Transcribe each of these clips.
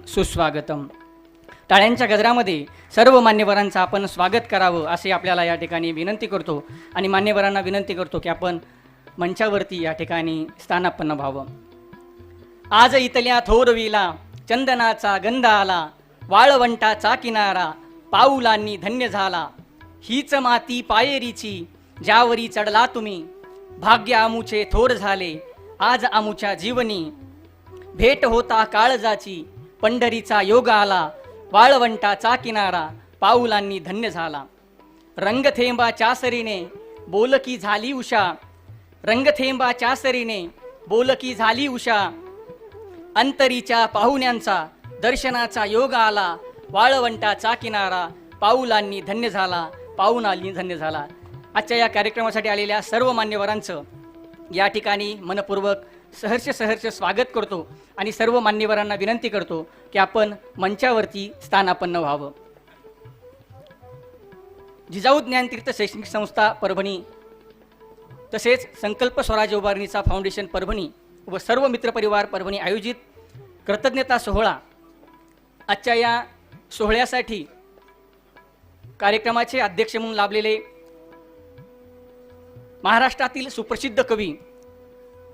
सुस्वागतम. टाळ्यांच्या गजरामध्ये सर्व मान्यवरांचं आपण स्वागत करावं असे आपल्याला या ठिकाणी विनंती करतो आणि मान्यवरांना विनंती करतो की आपण मंचावरती या ठिकाणी स्थानापन्न व्हावं. आज इथल्या थोरवीला चंदनाचा गंध आला, वाळवंटाचा किनारा पाऊलांनी धन्य झाला. हीच माती पायरीची ज्यावरी चढला तुम्ही, भाग्य आमुचे थोर झाले आज आमुच्या जीवनी. भेट होता काळजाची पंढरीचा योग आला, वाळवंटाचा किनारा पाऊलांनी धन्य झाला. रंगथेंबाच्या सरीने बोलकी झाली उषा, रंगथेंबाच्या सरीने बोलकी झाली उषा. अंतरीच्या पाहुण्यांचा दर्शनाचा योग आला, वाळवंटाचा किनारा पाऊलांनी धन्य झाला, पाऊलांनी धन्य झाला. आजच्या या कार्यक्रमासाठी आलेल्या सर्व मान्यवरांचं या ठिकाणी मनपूर्वक सहर्ष स्वागत करतो आणि सर्व मान्यवरांना विनंती करतो की आपण मंचावरती स्थानापन्न व्हावं. जिजाऊ ज्ञानतीर्थ शैक्षणिक संस्था परभणी तसेच संकल्प स्वराज्य उभारणीचा फाउंडेशन परभणी व सर्व मित्रपरिवार परभणी आयोजित कृतज्ञता सोहळा. आजच्या या सोहळ्यासाठी कार्यक्रमाचे अध्यक्ष म्हणून लाभलेले महाराष्ट्रातील सुप्रसिद्ध कवी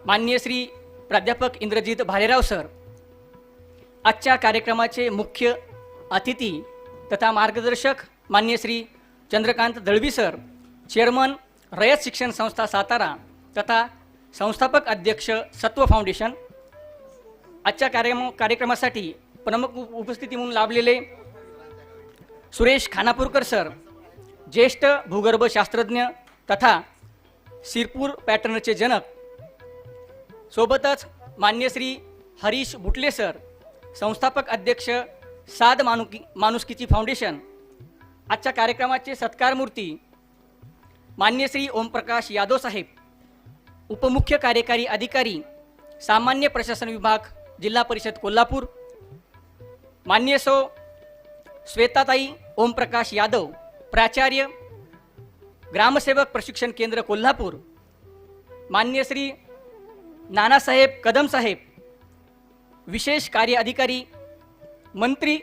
माननीय श्री प्राध्यापक इंद्रजित भालेराव सर, आजच्या कार्यक्रमाचे मुख्य अतिथी तथा मार्गदर्शक माननीय श्री चंद्रकांत दळवी सर, चेअरमन रयत शिक्षण संस्था सातारा तथा संस्थापक अध्यक्ष सत्व फाउंडेशन. आजच्या कार्यक्रमासाठी प्रमुख उपस्थिती म्हणून लाभलेले सुरेश खानापूरकर सर, ज्येष्ठ भूगर्भशास्त्रज्ञ तथा सिरपूर पॅटर्नचे जनक, सोबतच मान्य श्री हरीश बुटले सर, संस्थापक अध्यक्ष साद माणुसकीची फाउंडेशन. आजच्या कार्यक्रमाचे सत्कारमूर्ती मान्य श्री ओमप्रकाश यादव साहेब, उपमुख्य कार्यकारी अधिकारी सामान्य प्रशासन विभाग जिल्हा परिषद कोल्हापूर. मान्य सौ श्वेताताई ओमप्रकाश यादव, प्राचार्य ग्रामसेवक प्रशिक्षण केंद्र कोल्हापूर. मान्य श्री नानासाहेब कदम साहेब, विशेष कार्य अधिकारी मंत्री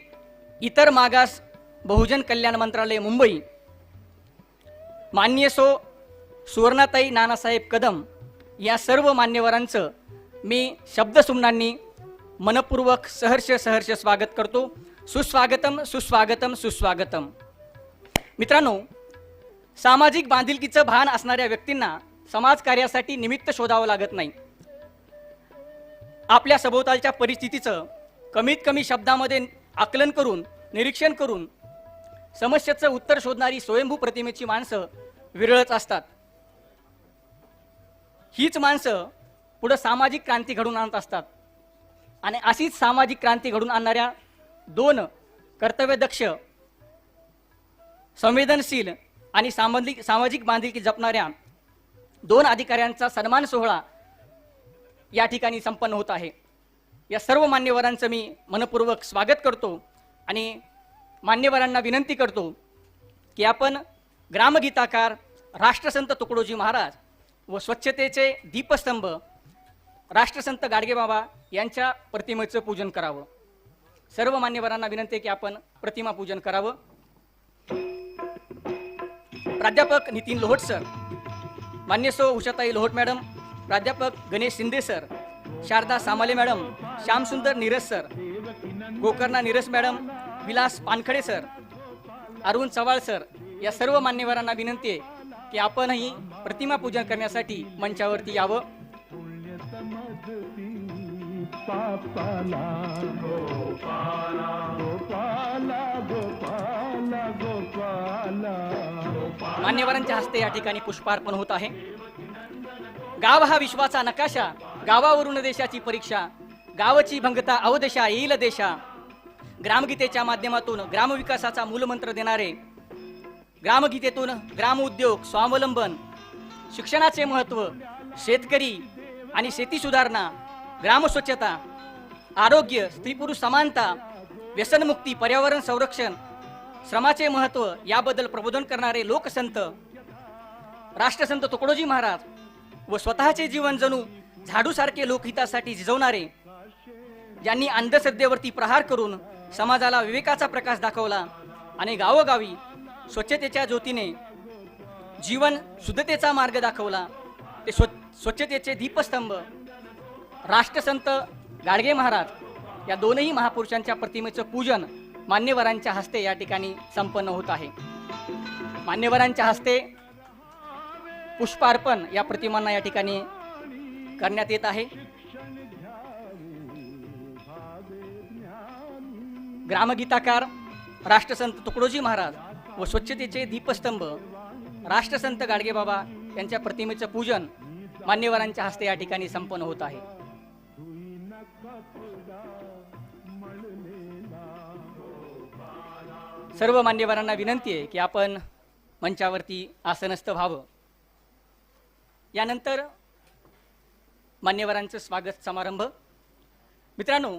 इतर मागास बहुजन कल्याण मंत्रालय मुंबई. मान्य सो सुवर्णाताई नानासाहेब कदम या सर्व मान्यवरांचं मी शब्दसुमनांनी मनपूर्वक सहर्ष स्वागत करतो. सुस्वागतम सुस्वागतम सुस्वागतम. मित्रांनो, सामाजिक बांधिलकीचं भान असणाऱ्या व्यक्तींना समाजकार्यासाठी निमित्त शोधावं लागत नाही. आपल्या सभोवतालच्या परिस्थितीचं कमीत कमी शब्दामध्ये आकलन करून, निरीक्षण करून समस्येचं उत्तर शोधणारी स्वयंभू प्रतिमेची माणसं विरळच असतात. हीच माणसं पुढे सामाजिक क्रांती घडवून आणत असतात आणि अशीच सामाजिक क्रांती घडवून आणणाऱ्या दोन कर्तव्यदक्ष, संवेदनशील आणि सामाजिक बांधिलकी जपणाऱ्या दोन अधिकाऱ्यांचा सन्मान सोहळा या ठिकाणी संपन्न होत आहे. या सर्व मान्यवरांचं मी मनपूर्वक स्वागत करतो आणि मान्यवरांना विनंती करतो की आपण ग्रामगीताकार राष्ट्रसंत तुकडोजी महाराज व स्वच्छतेचे दीपस्तंभ राष्ट्रसंत गाडगेबाबा यांच्या प्रतिमेचं पूजन करावं. सर्व मान्यवरांना विनंती की आपण प्रतिमा पूजन करावं. प्राध्यापक नितीन लोहट सर, मान्य सौ उषाताई लोहट मॅडम, प्राध्यापक Ganesh Shinde sir, Sharda Samale madam, Shyamsundar Neeraj sir, Gokarna Neeraj madam, Vilas Pankhade sir, Arun Chavhal sir या सर्व मान्यवरांना विनंती आहे की आपणही प्रतिमा पूजन करण्यासाठी मंचावरती यावं. मान्यवरांच्या हस्ते या ठिकाणी पुष्पार्पण होत आहे. गाव हा विश्वाचा नकाशा, गावावरून देशाची परीक्षा, गावची भंगता अवदेशा येईल देशा. ग्रामगीतेच्या माध्यमातून ग्रामविकासाचा मूलमंत्र देणारे, ग्रामगीतेतून ग्रामउद्योग, स्वावलंबन, शिक्षणाचे महत्त्व, शेतकरी आणि शेती सुधारणा, ग्रामस्वच्छता, आरोग्य, स्त्री पुरुष समानता, व्यसनमुक्ती, पर्यावरण संरक्षण, श्रमाचे महत्त्व याबद्दल प्रबोधन करणारे लोकसंत राष्ट्रसंत तुकडोजी महाराज व स्वतःचे जीवन जणू झाडूसारखे लोकहितासाठी झिजवणारे ज्यांनी अंधश्रद्धेवरती प्रहार करून समाजाला विवेकाचा प्रकाश दाखवला आणि गावोगावी स्वच्छतेच्या ज्योतीने जीवन शुद्धतेचा मार्ग दाखवला, ते स्वच्छतेचे दीपस्तंभ राष्ट्रसंत गाडगे महाराज या दोनही महापुरुषांच्या प्रतिमेचं पूजन मान्यवरांच्या हस्ते या ठिकाणी संपन्न होत आहे. मान्यवरांच्या हस्ते पुष्पार्पण या प्रतिमांना या ठिकाणी करण्यात येत आहे. ग्रामगीताकार राष्ट्रसंत तुकडोजी महाराज व स्वच्छतेचे दीपस्तंभ राष्ट्रसंत गाडगेबाबा यांच्या प्रतिमेचं पूजन मान्यवरांच्या हस्ते या ठिकाणी संपन्न होत आहे. सर्व मान्यवरांना विनंती आहे की आपण मंचावरती आसनस्थ व्हावं. यानंतर मान्यवरांचं स्वागत समारंभ. मित्रांनो,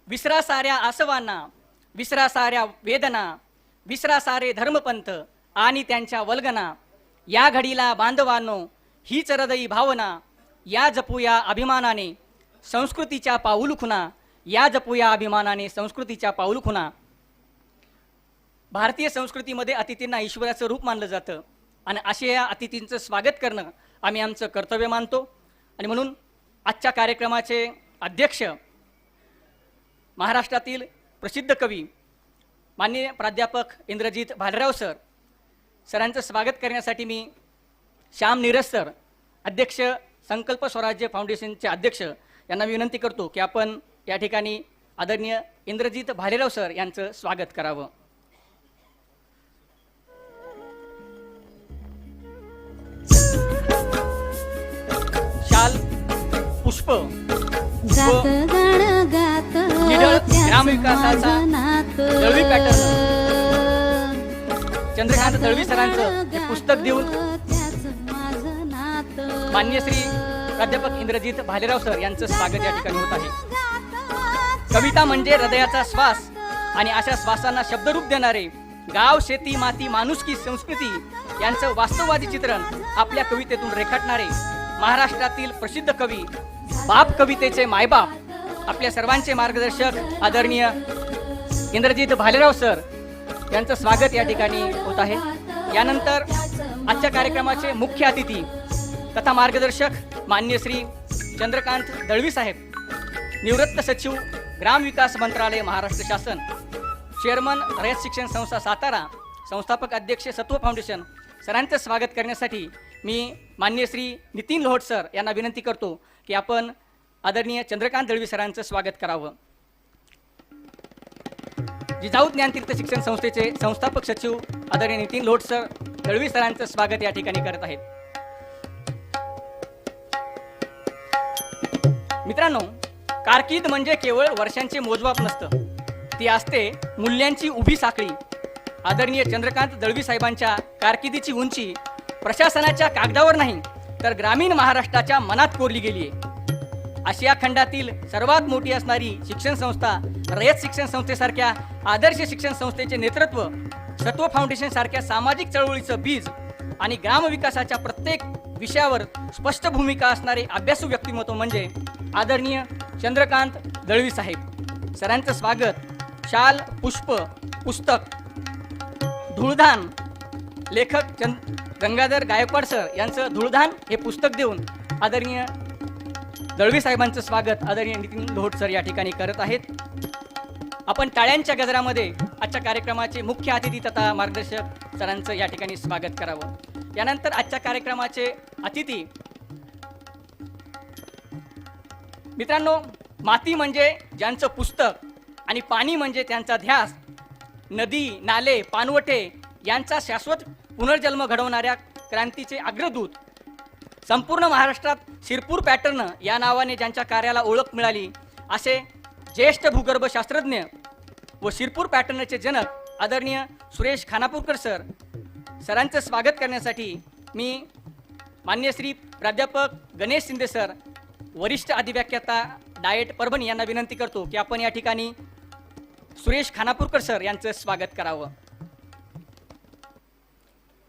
विसरा साऱ्या आसवांना, विसरा साऱ्या वेदना, विसरा सारे धर्मपंथ आणि त्यांच्या वल्गना, या घडीला बांधवांनो हीच हृदयी भावना, या जपूया अभिमानाने संस्कृतीच्या पाऊलखुणा, या जपूया अभिमानाने संस्कृतीच्या पाऊलखुणा. भारतीय संस्कृतीमध्ये अतिथींना ईश्वराचं रूप मानलं जातं आणि असे या अतिथींचं स्वागत करणं आम्ही आमचं कर्तव्य मानतो. आणि म्हणून आजच्या कार्यक्रमाचे अध्यक्ष महाराष्ट्रातील प्रसिद्ध कवी माननीय प्राध्यापक इंद्रजित भालेराव सरांचं स्वागत करण्यासाठी मी श्याम नीरज सर, अध्यक्ष संकल्प स्वराज्य फाउंडेशनचे अध्यक्ष, यांना विनंती करतो की आपण या ठिकाणी आदरणीय इंद्रजित भालेराव सर यांचं स्वागत करावं. शाल, पुष्प, ग्रामविकासाचा दळवी पॅटर्न चंद्रकांत दळवी सरांचं हे पुस्तक देऊन मान्य श्री प्राध्यापक इंद्रजित भालेराव सर यांचं स्वागत या ठिकाणी होत आहे. कविता म्हणजे हृदयाचा श्वास आणि अशा श्वासांना शब्दरूप देणारे गाव, शेती, माती, माणुसकी, संस्कृती यांचं वास्तववादी चित्रण आपल्या कवितेतून रेखाटणारे महाराष्ट्रातील प्रसिद्ध कवी, बाप कवितेचे मायबाप, आपल्या सर्वांचे मार्गदर्शक आदरणीय इंद्रजित भालेराव सर यांचं स्वागत या ठिकाणी होत आहे. यानंतर आजच्या कार्यक्रमाचे मुख्य अतिथी तथा मार्गदर्शक मान्य श्री चंद्रकांत दळवी साहेब, निवृत्त सचिव ग्रामविकास मंत्रालय महाराष्ट्र शासन, चेअरमन रयत शिक्षण संस्था सातारा, संस्थापक अध्यक्ष सत्व फाउंडेशन सरांचं स्वागत करण्यासाठी मी मान्य श्री नितीन लोहट सर यांना विनंती करतो की आपण आदरणीय चंद्रकांत दळवी सरांचं स्वागत करावं. जिजाऊ ज्ञानतीर्थ शिक्षण संस्थेचे संस्थापक सचिव आदरणीय नितीन लोहट सर दळवी सरांचं स्वागत या ठिकाणी करत आहेत. मित्रांनो, कारकीर्द म्हणजे केवळ वर्षांचे मोजमाप नसतं, ती असते मूल्यांची उभी साखळी. आदरणीय चंद्रकांत दळवी साहेबांच्या कारकिर्दीची उंची प्रशासनाच्या कागदावर नाही तर ग्रामीण महाराष्ट्राच्या मनात कोरली गेली आहे. आशिया खंडातील सर्वात मोठी असणारी शिक्षण संस्था रयत शिक्षण संस्थेसारख्या आदर्श शिक्षण संस्थेचे नेतृत्व, सत्व फाउंडेशन सारख्या सामाजिक चळवळीचं बीज आणि ग्रामविकासाच्या प्रत्येक विषयावर स्पष्ट भूमिका असणारे अभ्यासू व्यक्तिमत्व म्हणजे आदरणीय चंद्रकांत दळवी साहेब. सरांचं स्वागत शाल, पुष्प, पुस्तक, धूळधान, लेखक गंगाधर गायकवाड सर यांचं धूळधान हे पुस्तक देऊन आदरणीय दळवी साहेबांचं स्वागत आदरणीय नितीन लोहट सर या ठिकाणी करत आहेत. आपण टाळ्यांच्या गजरामध्ये आजच्या कार्यक्रमाचे मुख्य अतिथी तथा मार्गदर्शक सरांचं या ठिकाणी स्वागत करावं. यानंतर आजच्या कार्यक्रमाचे अतिथी, मित्रांनो, माती म्हणजे ज्यांचं पुस्तक आणि पाणी म्हणजे त्यांचा ध्यास, नदी, नाले, पाणवठे यांचा शाश्वत पुनर्जन्म घडवणाऱ्या क्रांतीचे अग्रदूत, संपूर्ण महाराष्ट्रात शिरपूर पॅटर्न या नावाने ज्यांच्या कार्याला ओळख मिळाली असे ज्येष्ठ भूगर्भ शास्त्रज्ञ व शिरपूर पॅटर्नचे जनक आदरणीय सुरेश खानापूरकर सरांचं स्वागत करण्यासाठी मी मान्य श्री प्राध्यापक गणेश शिंदे सर, वरिष्ठ अधिव्याख्याता डाएट परभणी यांना विनंती करतो की आपण या ठिकाणी सुरेश खानापूरकर सर यांचं स्वागत करावं.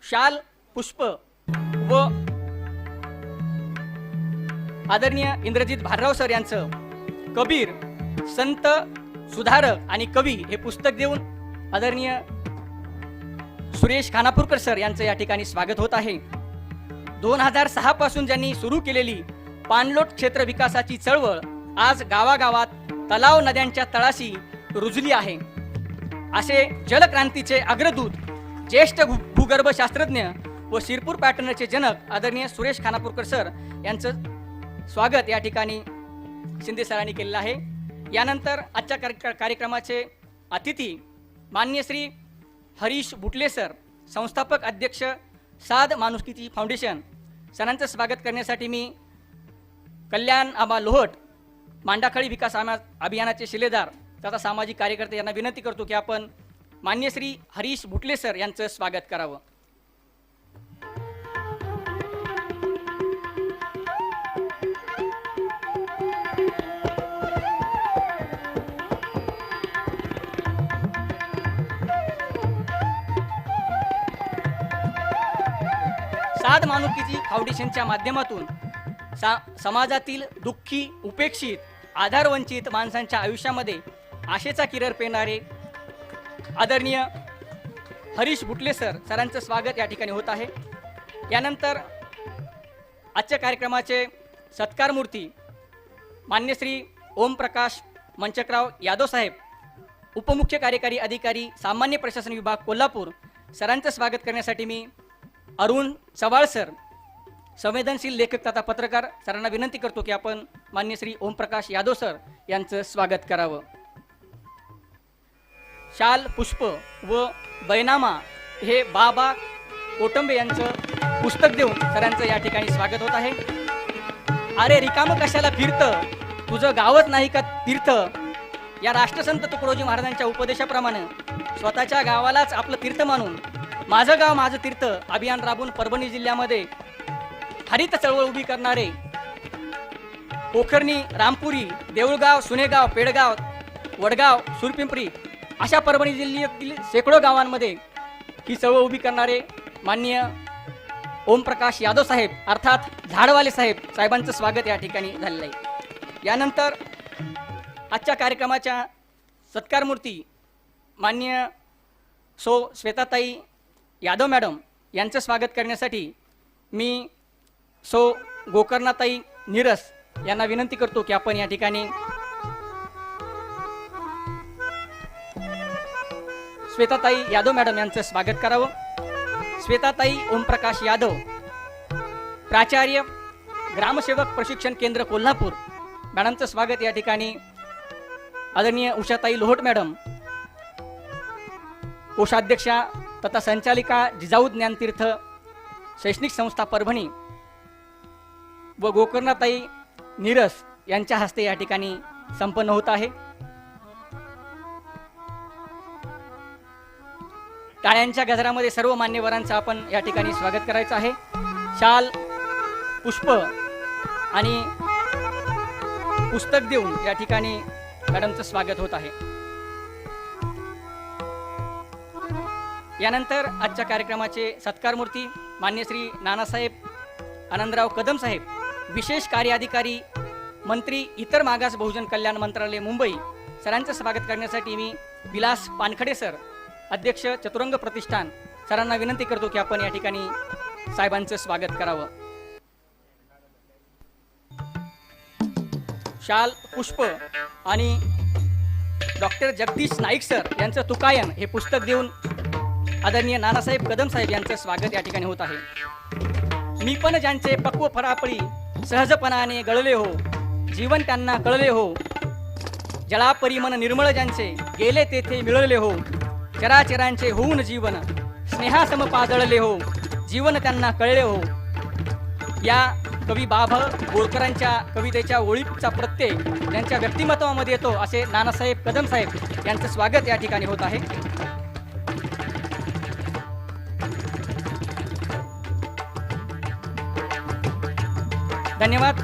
शाल, पुष्प व आदरणीय इंद्रजित भालेराव सर यांचं कबीर, संत सुधारक आणि कवी हे पुस्तक देऊन आदरणीय सुरेश खानापूरकर सर यांचं या ठिकाणी स्वागत होत आहे. 2006 पासून ज्यांनी सुरू केलेली पाणलोट क्षेत्र विकासाची चळवळ आज गावागावात तलाव नद्यांच्या तळाशी रुजली आहे. असे जलक्रांतीचे अग्रदूत, ज्येष्ठ भूगर्भशास्त्रज्ञ व शिरपूर पॅटर्नचे जनक आदरणीय सुरेश खानापूरकर सर यांचं स्वागत या ठिकाणी शिंदे सरांनी केलेलं आहे. यानंतर आजच्या कार्यक्रमाचे अतिथी माननीय श्री हरीश बुटले सर, संस्थापक अध्यक्ष साध माणुसकीची फाउंडेशन, सरांचं स्वागत करण्यासाठी मी कल्याण आबा लोहट, मांडाखळी विकास अभियानाचे शिलेदार तथा सामाजिक कार्यकर्ते यांना विनंती करतो की आपण मान्य श्री हरीश बुटले सर यांचं स्वागत करावं. साध माणुसकीची फाउंडेशनच्या माध्यमातून समाजातील दुःखी, उपेक्षित, आधारवंचित माणसांच्या आयुष्यामध्ये आशेचा किरण पेरणारे आदरणीय हरीश बुटले सरांचं स्वागत या ठिकाणी होत आहे. यानंतर आजच्या कार्यक्रमाचे सत्कार मूर्ती मान्य श्री ओमप्रकाश मंचकराव यादव साहेब, उपमुख्य कार्यकारी अधिकारी, सामान्य प्रशासन विभाग, कोल्हापूर, सरांचं स्वागत करण्यासाठी मी अरुण चव्हाळ सर, संवेदनशील लेखक तथा पत्रकार, सरांना विनंती करतो की आपण मान्य श्री ओमप्रकाश यादव सर यांचं स्वागत करावं. शाल, पुष्प व बैनामा हे बाबा कोटंबे यांचं पुस्तक देऊन सरांचं या ठिकाणी स्वागत होत आहे. अरे रिकाम कशाला फिरतं, तुझं गावच नाही का तीर्थ, या राष्ट्रसंत तुकडोजी महाराजांच्या उपदेशाप्रमाणे स्वतःच्या गावालाच आपलं तीर्थ मानून माझं गाव माझं तीर्थ अभियान राबवून परभणी जिल्ह्यामध्ये हरित चळवळ उभी करणारे पोखर्णी, रामपुरी, देऊळगाव, सुनेगाव, पेडगाव, वडगाव, सुरपिंपरी अशा परभणी जिल्ह्यातील शेकडो गावांमध्ये ही चळवळ उभी करणारे माननीय ओमप्रकाश यादव साहेब अर्थात झाडवाले साहेबांचं स्वागत या ठिकाणी झालेलं आहे. यानंतर आजच्या कार्यक्रमाच्या सत्कार मूर्ती माननीय श्वेताताई यादव मॅडम यांचं स्वागत करण्यासाठी मी गोकर्णाताई नीरस यांना विनंती करतो की आपण या ठिकाणी श्वेताताई यादव मॅडम यांचं स्वागत करावं. श्वेताताई ओमप्रकाश यादव, प्राचार्य, ग्रामसेवक प्रशिक्षण केंद्र, कोल्हापूर, मॅडमचं स्वागत या ठिकाणी आदरणीय उषाताई लोहट मॅडम, कोषाध्यक्षा तथा संचालिका जिजाऊ ज्ञानतीर्थ शैक्षणिक संस्था परभणी व गोकर्णाताई नीरस यांच्या हस्ते या ठिकाणी संपन्न होत आहे. टाळ्यांच्या गजरामध्ये सर्व मान्यवरांचं आपण या ठिकाणी स्वागत करायचं आहे. शाल, पुष्प आणि पुस्तक देऊन या ठिकाणी मॅडमचं स्वागत होत आहे. यानंतर आजच्या कार्यक्रमाचे सत्कार मूर्ती मान्य श्री नानासाहेब आनंदराव कदम साहेब, विशेष कार्य अधिकारी, मंत्री, इतर मागास बहुजन कल्याण मंत्रालय, मुंबई, सरांचं स्वागत करण्यासाठी मी विलास पानखडे सर, अध्यक्ष चतुरंग प्रतिष्ठान, सरांना विनंती करतो की आपण या ठिकाणी साहेबांचं स्वागत करावं. शाल, पुष्प आणि डॉक्टर जगदीश नाईक सर यांचं तुकायन हे पुस्तक देऊन आदरणीय नानासाहेब कदम साहेब यांचं स्वागत या ठिकाणी होत आहे. मी पण ज्यांचे पक्व फरापळी सहजपणाने गळले हो, जीवन त्यांना कळले हो, जळापरी मन निर्मळ ज्यांचे गेले तेथे मिळले हो, चराचरांचे होऊन जीवन स्नेहासम पाजळले हो, जीवन त्यांना कळले हो. या कवी बाभ बोरकरांच्या कवितेच्या ओळीचा प्रत्यय त्यांच्या व्यक्तिमत्वामध्ये येतो असे नानासाहेब कदम साहेब यांचं स्वागत या ठिकाणी होत आहे. धन्यवाद.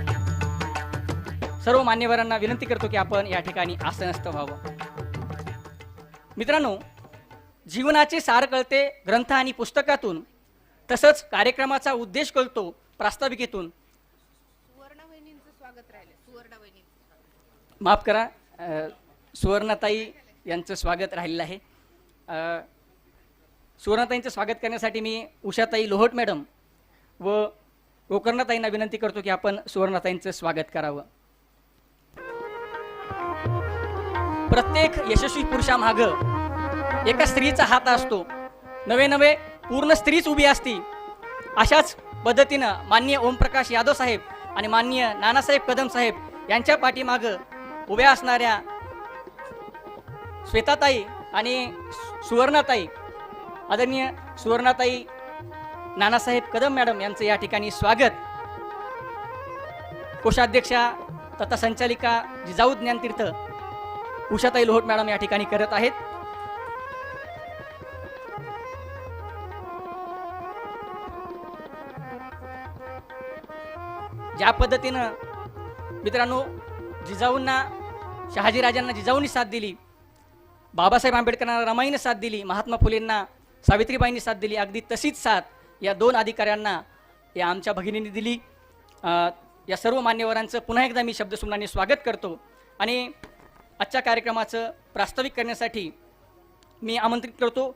सर्व मान्यवरांना विनंती करतो की आपण या ठिकाणी आसनस्थ व्हावं. मित्रांनो, जीवनाचे सार कळते ग्रंथ आणि पुस्तकातून, तसंच कार्यक्रमाचा उद्देश कळतो प्रास्ताविकेतून. सुवर्णा वहिनींचं स्वागत राहिले. सुवर्णा वहिनी माफ करा, सुवर्णाताई यांचं स्वागत राहिलेलं आहे. सुवर्णाताईंचं स्वागत करण्यासाठी मी उषाताई लोहट मॅडम व गोकर्णताईंना विनंती करतो की आपण सुवर्णाताईंचं स्वागत करावं. प्रत्येक यशस्वी पुरुषामागं एका स्त्रीचा हात असतो. नवे नवे पूर्ण स्त्रीच उभी असती. अशाच पद्धतीनं माननीय ओमप्रकाश यादव साहेब आणि माननीय नानासाहेब कदम साहेब यांच्या पाठीमागं उभ्या असणाऱ्या श्वेताताई आणि सुवर्णाताई, आदरणीय सुवर्णाताई नानासाहेब कदम मॅडम यांचं या ठिकाणी स्वागत कोषाध्यक्षा तथा संचालिका जिजाऊ ज्ञानतीर्थ उषाताई लोहट मॅडम या ठिकाणी करत आहेत. ज्या पद्धतीनं मित्रांनो जिजाऊंना शहाजीराजांना जिजाऊंनी साथ दिली, बाबासाहेब आंबेडकरांना रमाईने साथ दिली, महात्मा फुलेंना सावित्रीबाईंनी साथ दिली, अगदी तशीच साथ या दोन अधिकाऱ्यांना या आमच्या भगिनींनी दिली. या सर्व मान्यवरांचं पुन्हा एकदा मी शब्दसुमनाने स्वागत करतो आणि आजच्या कार्यक्रमाचं प्रास्ताविक करण्यासाठी मी आमंत्रित करतो